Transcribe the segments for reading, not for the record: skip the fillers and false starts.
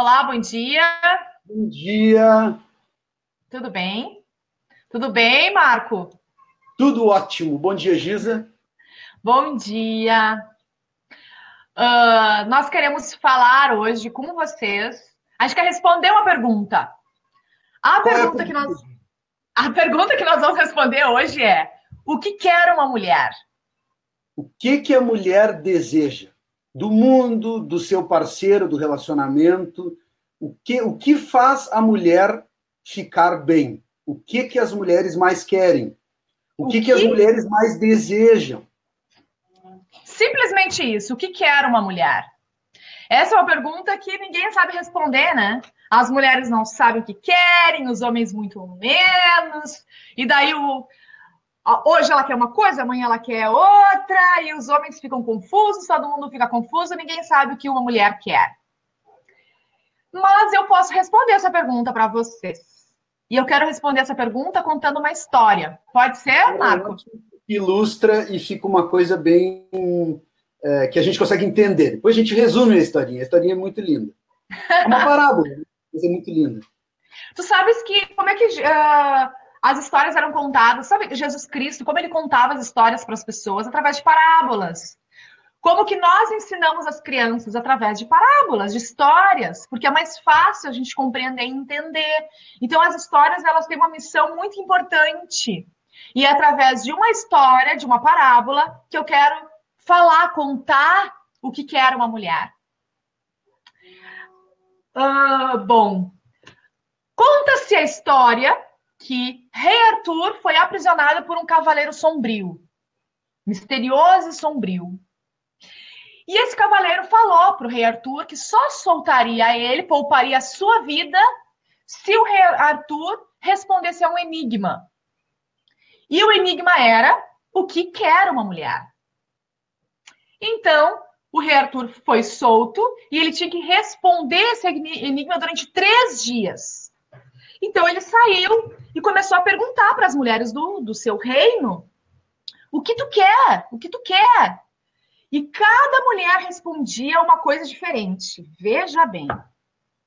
Olá, bom dia. Bom dia, Tudo bem? Tudo bem, Marco? tudo ótimo. Bom dia, Giza. Bom dia. Nós queremos falar hoje com vocês. A gente quer responder uma pergunta. A Qual é a pergunta que nós, pergunta? a pergunta que nós vamos responder hoje é: o que quer uma mulher? O que que a mulher deseja? Do mundo, do seu parceiro, do relacionamento? O que faz a mulher ficar bem? O que as mulheres mais querem? O O que as que mulheres mais desejam? Simplesmente isso. O que quer uma mulher? Essa é uma pergunta que ninguém sabe responder, né? As mulheres não sabem o que querem, os homens muito menos. E daí hoje ela quer uma coisa, amanhã ela quer outra, e os homens ficam confusos, todo mundo fica confuso, ninguém sabe o que uma mulher quer. Mas eu posso responder essa pergunta para vocês. E eu quero responder essa pergunta contando uma história. Pode ser, É Marco? ótimo, ilustra e fica uma coisa bem que a gente consegue entender. Depois a gente resume a historinha. A historinha é muito linda. É uma parábola, né? Mas é muito linda. Tu sabes que como é que as histórias eram contadas? Sabe Jesus Cristo, como ele contava as histórias para as pessoas através de parábolas? Como que nós ensinamos as crianças através de parábolas, de histórias, porque é mais fácil a gente compreender e entender. Então, as histórias, elas têm uma missão muito importante. E é através de uma história, de uma parábola, que eu quero falar, contar o que era uma mulher. Bom, conta-se a história que Rei Arthur foi aprisionado por um cavaleiro sombrio, misterioso e sombrio. E esse cavaleiro falou para o rei Arthur que só soltaria ele, pouparia a sua vida, se o rei Arthur respondesse a um enigma. E o enigma era: o que quer uma mulher? Então, o rei Arthur foi solto e ele tinha que responder esse enigma durante 3 dias. Então, ele saiu e começou a perguntar para as mulheres do seu reino: o que tu quer? O que tu quer? E cada mulher respondia uma coisa diferente. Veja bem.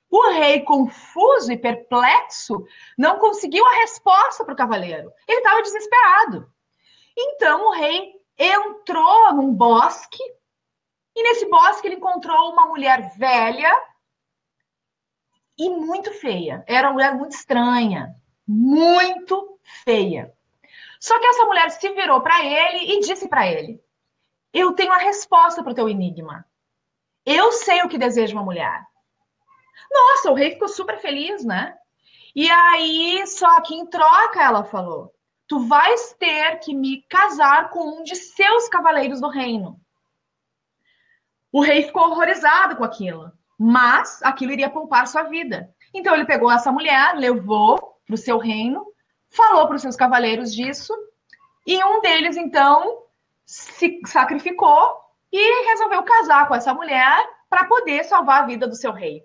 O rei, confuso e perplexo, não conseguiu a resposta para o cavaleiro. Ele estava desesperado. Então o rei entrou num bosque e nesse bosque ele encontrou uma mulher velha e muito feia. Era uma mulher muito estranha, muito feia. Só que essa mulher se virou para ele e disse para ele: eu tenho a resposta para o teu enigma. Eu sei o que deseja uma mulher. Nossa, o rei ficou super feliz, né? E aí, só que em troca, ela falou: tu vais ter que me casar com um de seus cavaleiros do reino. O rei ficou horrorizado com aquilo, mas aquilo iria poupar sua vida. Então ele pegou essa mulher, levou para o seu reino, falou para os seus cavaleiros disso, e um deles então se sacrificou e resolveu casar com essa mulher para poder salvar a vida do seu rei.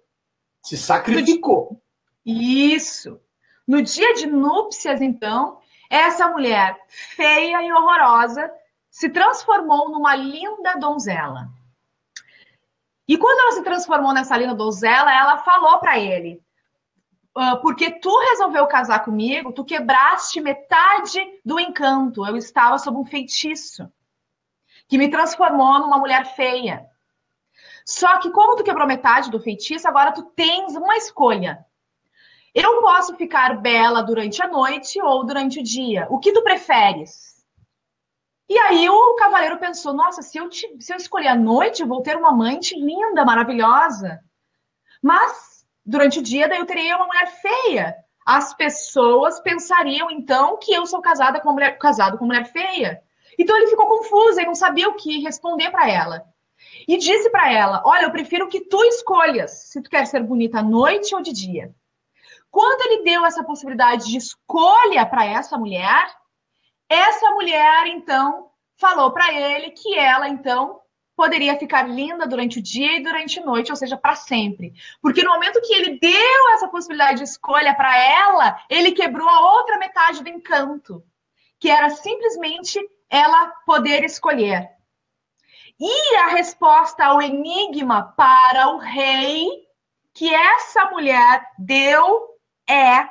Se No sacrificou. Isso. No dia de núpcias, então, essa mulher feia e horrorosa se transformou numa linda donzela. E quando ela se transformou nessa linda donzela, ela falou para ele: porque tu resolveu casar comigo, tu quebraste metade do encanto. Eu estava sob um feitiço que me transformou numa mulher feia. Só que como tu quebrou metade do feitiço, agora tu tens uma escolha. Eu posso ficar bela durante a noite ou durante o dia. O que tu preferes? E aí o cavaleiro pensou: nossa, se eu escolher a noite, eu vou ter uma amante linda, maravilhosa. Mas durante o dia, daí eu teria uma mulher feia. As pessoas pensariam então que eu sou casado com uma mulher feia. Então ele ficou confuso e não sabia o que responder para ela. E disse para ela: olha, eu prefiro que tu escolhas se tu quer ser bonita à noite ou de dia. Quando ele deu essa possibilidade de escolha para essa mulher, então, falou para ele que ela, então, poderia ficar linda durante o dia e durante a noite, ou seja, para sempre. Porque no momento que ele deu essa possibilidade de escolha para ela, ele quebrou a outra metade do encanto, que era simplesmente ela poder escolher. E a resposta ao enigma para o rei que essa mulher deu é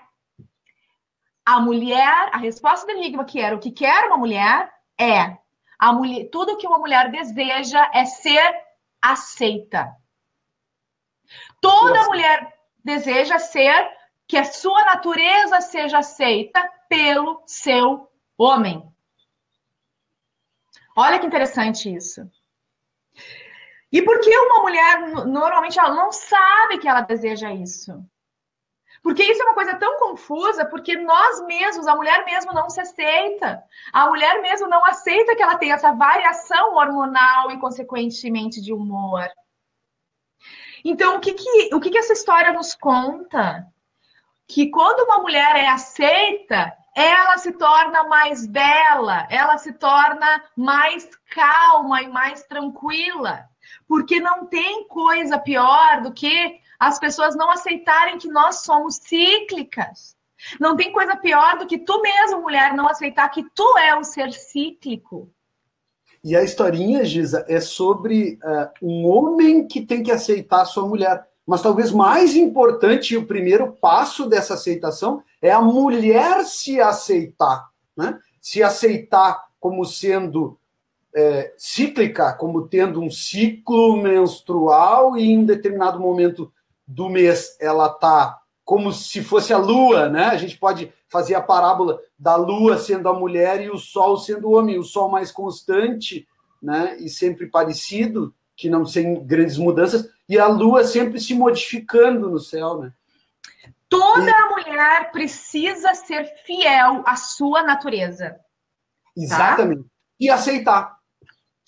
a mulher, a resposta do enigma que era o que quer uma mulher é a mulher, tudo que uma mulher deseja é ser aceita. Toda mulher deseja ser que a sua natureza seja aceita pelo seu homem. Olha que interessante isso. E por que uma mulher, normalmente, ela não sabe que ela deseja isso? Porque isso é uma coisa tão confusa, porque nós mesmos, a mulher mesmo não se aceita. A mulher mesmo não aceita que ela tem essa variação hormonal e, consequentemente, de humor. Então, o que essa história nos conta? Que quando uma mulher é aceita, ela se torna mais bela, ela se torna mais calma e mais tranquila. Porque não tem coisa pior do que as pessoas não aceitarem que nós somos cíclicas. Não tem coisa pior do que tu mesmo, mulher, não aceitar que tu é um ser cíclico. E a historinha, Giza, é sobre um homem que tem que aceitar a sua mulher. Mas talvez mais importante, e o primeiro passo dessa aceitação, é a mulher se aceitar. Né? Se aceitar como sendo cíclica, como tendo um ciclo menstrual e em determinado momento do mês ela está como se fosse a lua, né? A gente pode fazer a parábola da lua sendo a mulher e o sol sendo o homem, o sol mais constante, né? E sempre parecido, que não tem grandes mudanças, e a lua sempre se modificando no céu, né? Toda mulher precisa ser fiel à sua natureza. Exatamente. Tá? E aceitar.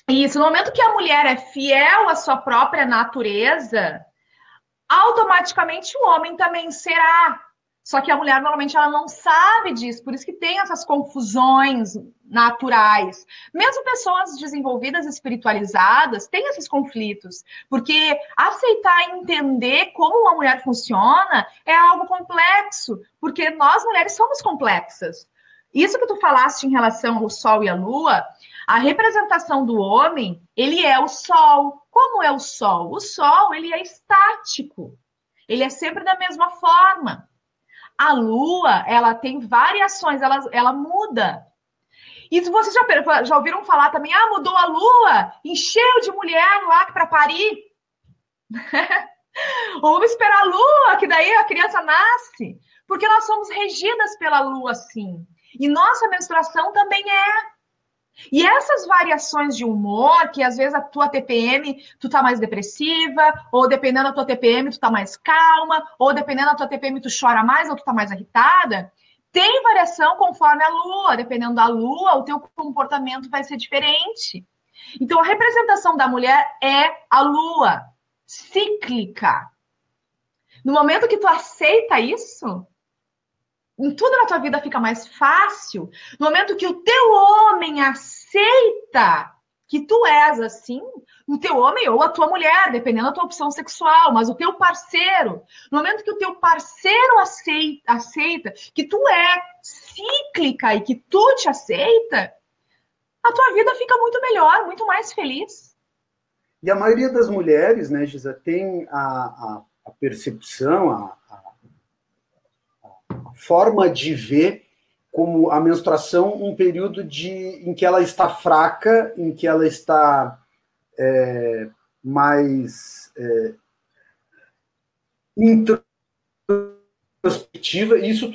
Isso, no momento que a mulher é fiel à sua própria natureza, automaticamente o homem também será. Só que a mulher, normalmente, ela não sabe disso, por isso que tem essas confusões naturais. Mesmo pessoas desenvolvidas, espiritualizadas, têm esses conflitos, porque aceitar e entender como uma mulher funciona é algo complexo, porque nós, mulheres, somos complexas. Isso que tu falaste em relação ao Sol e à Lua, a representação do homem, ele é o Sol. Como é o Sol? O Sol, ele é estático. Ele é sempre da mesma forma. A Lua, ela tem variações, ela muda. E se vocês já ouviram falar também, mudou a Lua, encheu de mulher lá para parir. Ou vamos esperar a Lua, que daí a criança nasce. Porque nós somos regidas pela Lua, sim. E nossa menstruação também é. E essas variações de humor, que às vezes a tua TPM, tu tá mais depressiva, ou dependendo da tua TPM, tu tá mais calma, ou dependendo da tua TPM, tu chora mais ou tu tá mais irritada, tem variação conforme a lua. Dependendo da lua, o teu comportamento vai ser diferente. Então, a representação da mulher é a lua, cíclica. No momento que tu aceita isso, em tudo na tua vida fica mais fácil. No momento que o teu homem aceita que tu és assim, o teu homem ou a tua mulher, dependendo da tua opção sexual, mas o teu parceiro, no momento que o teu parceiro aceita que tu é cíclica e que tu te aceita, a tua vida fica muito melhor, muito mais feliz. E a maioria das mulheres, né, Gisa, tem a percepção, a forma de ver como a menstruação um período em que ela está fraca, em que ela está mais introspectiva, isso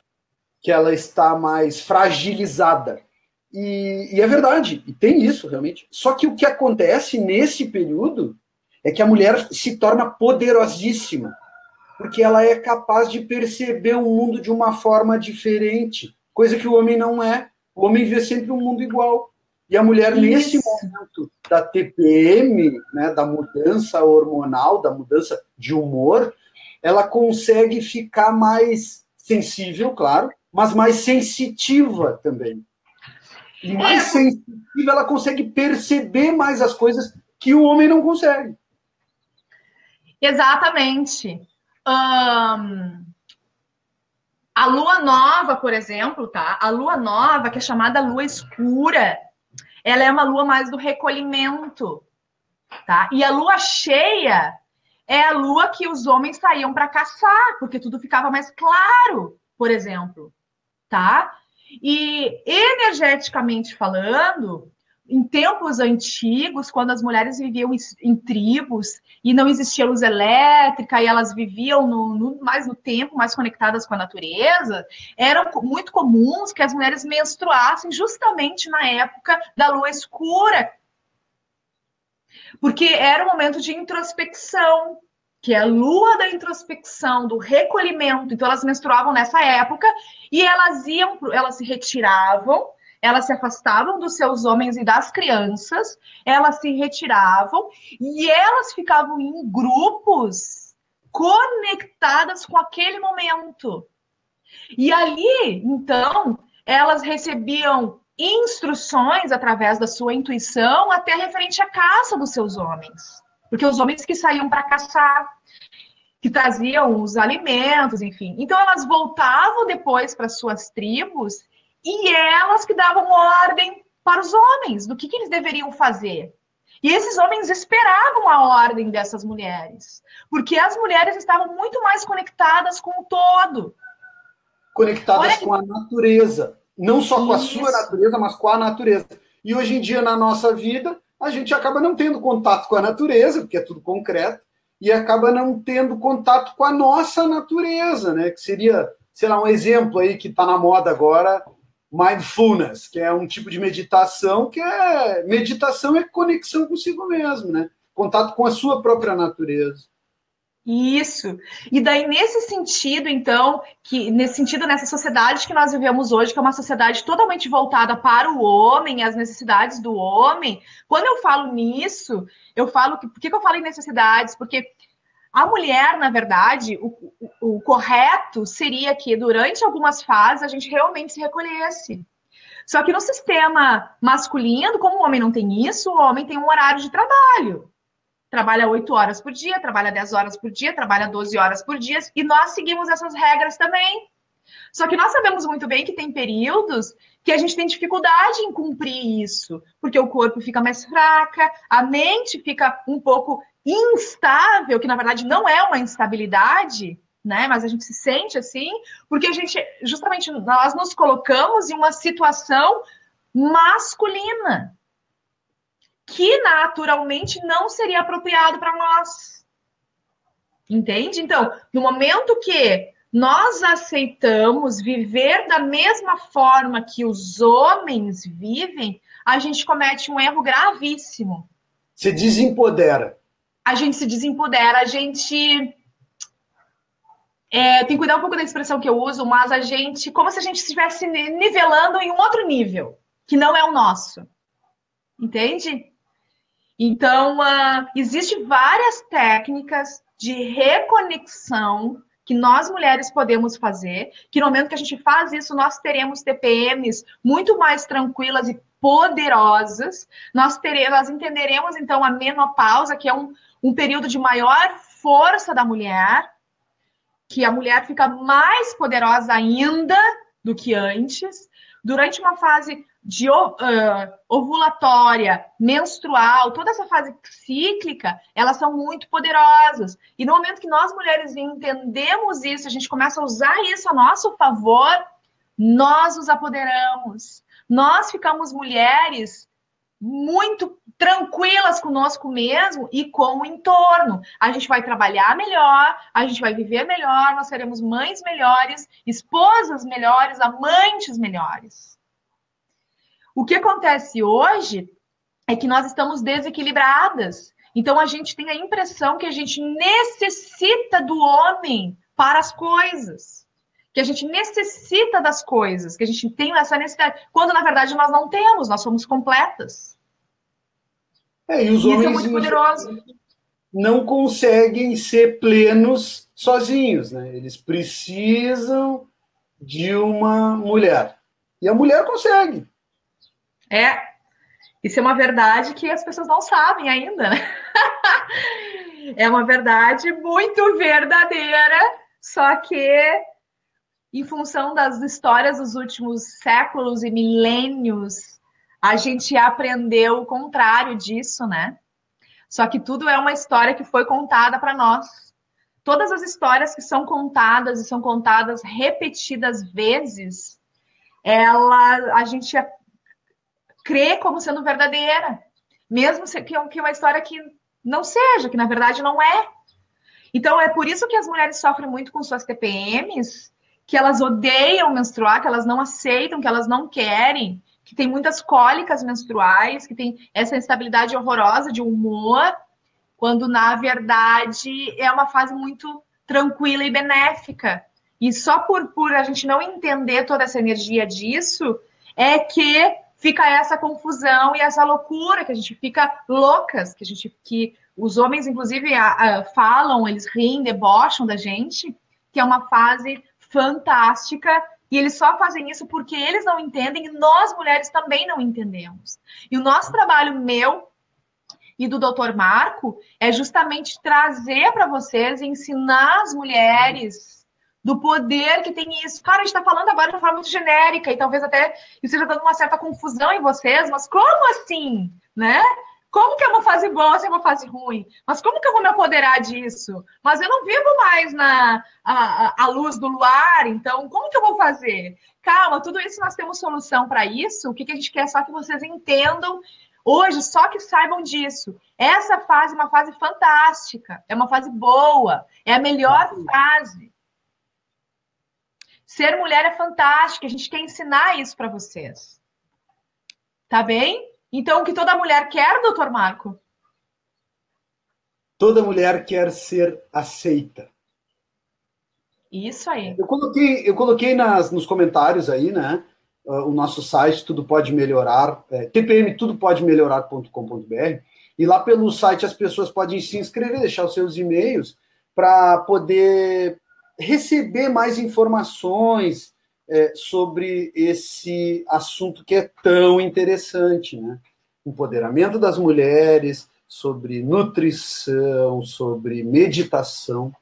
que ela está mais fragilizada. E é verdade, e tem isso realmente. Só que o que acontece nesse período é que a mulher se torna poderosíssima, porque ela é capaz de perceber o mundo de uma forma diferente, coisa que o homem não é. O homem vê sempre um mundo igual. E a mulher, nesse momento da TPM, né, da mudança hormonal, da mudança de humor, ela consegue ficar mais sensível, claro, mas mais sensitiva também. E mais sensitiva, ela consegue perceber mais as coisas que o homem não consegue. Exatamente. A lua nova, por exemplo, tá? A lua nova, que é chamada lua escura, ela é uma lua mais do recolhimento, tá? E a lua cheia é a lua que os homens saíam para caçar, porque tudo ficava mais claro, por exemplo, tá? E energeticamente falando, em tempos antigos, quando as mulheres viviam em tribos e não existia luz elétrica e elas viviam mais no tempo, mais conectadas com a natureza, era muito comum que as mulheres menstruassem justamente na época da lua escura, porque era um momento de introspecção, que é a lua da introspecção, do recolhimento. Então, elas menstruavam nessa época e elas se retiravam, elas se afastavam dos seus homens e das crianças, elas se retiravam e elas ficavam em grupos conectadas com aquele momento. E ali, então, elas recebiam instruções através da sua intuição até referente à caça dos seus homens. Porque os homens que saíam para caçar, que traziam os alimentos, enfim. Então elas voltavam depois para suas tribos e elas que davam ordem para os homens do que eles deveriam fazer. E esses homens esperavam a ordem dessas mulheres, porque as mulheres estavam muito mais conectadas com o todo. Conectadas com a natureza. Não só com a sua natureza, mas com a natureza. E hoje em dia, na nossa vida, a gente acaba não tendo contato com a natureza, porque é tudo concreto, e acaba não tendo contato com a nossa natureza, né? Que seria, sei lá, um exemplo aí que está na moda agora, mindfulness, que é um tipo de meditação, meditação é conexão consigo mesmo, né? Contato com a sua própria natureza. Isso. E daí, nesse sentido, então, nessa sociedade que nós vivemos hoje, que é uma sociedade totalmente voltada para o homem, as necessidades do homem, quando eu falo nisso, eu falo que. Por que eu falo em necessidades? Porque a mulher, na verdade, o correto seria que durante algumas fases a gente realmente se recolhesse. Só que no sistema masculino, como o homem não tem isso, o homem tem um horário de trabalho. Trabalha 8 horas por dia, trabalha 10 horas por dia, trabalha 12 horas por dia, e nós seguimos essas regras também. Só que nós sabemos muito bem que tem períodos que a gente tem dificuldade em cumprir isso, porque o corpo fica mais fraca, a mente fica um pouco instável, que na verdade não é uma instabilidade, né? Mas a gente se sente assim, porque a gente, justamente, nós nos colocamos em uma situação masculina, que naturalmente não seria apropriado para nós. Entende? Então, no momento que nós aceitamos viver da mesma forma que os homens vivem, a gente comete um erro gravíssimo. Se desempodera. A gente se desempodera, a gente tem que cuidar um pouco da expressão que eu uso, mas a gente, como se a gente estivesse nivelando em um outro nível, que não é o nosso. Entende? Então, existem várias técnicas de reconexão que nós mulheres podemos fazer, que no momento que a gente faz isso, nós teremos TPMs muito mais tranquilas e poderosas. Nós entenderemos, então, a menopausa, que é um período de maior força da mulher, que a mulher fica mais poderosa ainda do que antes. Durante uma fase de ovulatória, menstrual, toda essa fase cíclica, elas são muito poderosas. E no momento que nós mulheres entendemos isso, a gente começa a usar isso a nosso favor, nós nos apoderamos. Nós ficamos mulheres muito tranquilas conosco mesmo e com o entorno. A gente vai trabalhar melhor, a gente vai viver melhor, nós seremos mães melhores, esposas melhores, amantes melhores. O que acontece hoje é que nós estamos desequilibradas. Então, a gente tem a impressão que a gente necessita do homem para as coisas. Que a gente necessita das coisas, que a gente tem essa necessidade. Quando, na verdade, nós não temos, nós somos completas. E os homens isso é muito poderoso. Não conseguem ser plenos sozinhos, né? Eles precisam de uma mulher. E a mulher consegue. Isso é uma verdade que as pessoas não sabem ainda, né? É uma verdade muito verdadeira, só que em função das histórias dos últimos séculos e milênios, a gente aprendeu o contrário disso, né? Só que tudo é uma história que foi contada para nós. Todas as histórias que são contadas e são contadas repetidas vezes, a gente crê como sendo verdadeira, mesmo que é uma história que não seja, que na verdade não é. Então é por isso que as mulheres sofrem muito com suas TPMs, que elas odeiam menstruar, que elas não aceitam, que elas não querem, que tem muitas cólicas menstruais, que tem essa instabilidade horrorosa de humor, quando na verdade é uma fase muito tranquila e benéfica. E só por a gente não entender toda essa energia disso, é que fica essa confusão e essa loucura, que a gente fica loucas, que os homens, inclusive, falam, eles riem, debocham da gente, que é uma fase fantástica, e eles só fazem isso porque eles não entendem, e nós, mulheres, também não entendemos. E o nosso trabalho, meu e do Dr. Marco, é justamente trazer para vocês, ensinar as mulheres do poder que tem isso. Cara, a gente está falando agora de uma forma muito genérica, e talvez até isso esteja dando uma certa confusão em vocês, mas como assim, né? Como que é uma fase boa se é uma fase ruim? Mas como que eu vou me apoderar disso? Mas eu não vivo mais a luz do luar, então como que eu vou fazer? Calma, tudo isso nós temos solução para isso. O que a gente quer é só que vocês entendam hoje, só que saibam disso. Essa fase é uma fase fantástica, é uma fase boa, é a melhor fase. Ser mulher é fantástico, a gente quer ensinar isso para vocês. Tá bem? Então, o que toda mulher quer, doutor Marco? Toda mulher quer ser aceita. Isso aí. Eu coloquei nos comentários aí, né? O nosso site, Tudo Pode Melhorar, tpmtudopodemelhorar.com.br, e lá pelo site as pessoas podem se inscrever, deixar os seus e-mails para poder receber mais informações sobre esse assunto que é tão interessante, né? Empoderamento das mulheres, sobre nutrição, sobre meditação.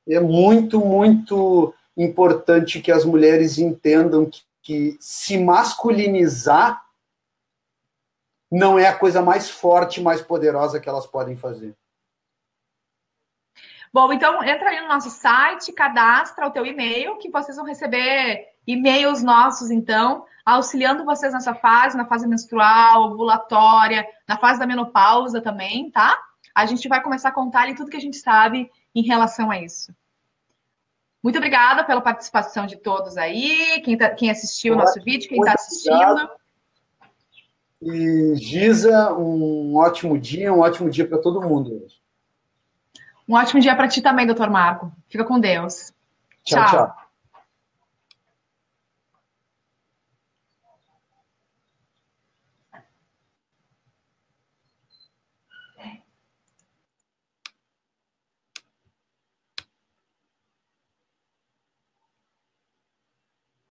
É muito, muito importante que as mulheres entendam que se masculinizar não é a coisa mais forte, mais poderosa que elas podem fazer. Bom, então entra aí no nosso site, cadastra o teu e-mail, que vocês vão receber e-mails nossos, então, auxiliando vocês nessa fase, na fase menstrual, ovulatória, na fase da menopausa também, tá? A gente vai começar a contar ali tudo que a gente sabe em relação a isso. Muito obrigada pela participação de todos aí, quem assistiu o nosso vídeo, quem está assistindo. E Giza, um ótimo dia para todo mundo hoje. Um ótimo dia para ti também, doutor Marco. Fica com Deus. Tchau, tchau.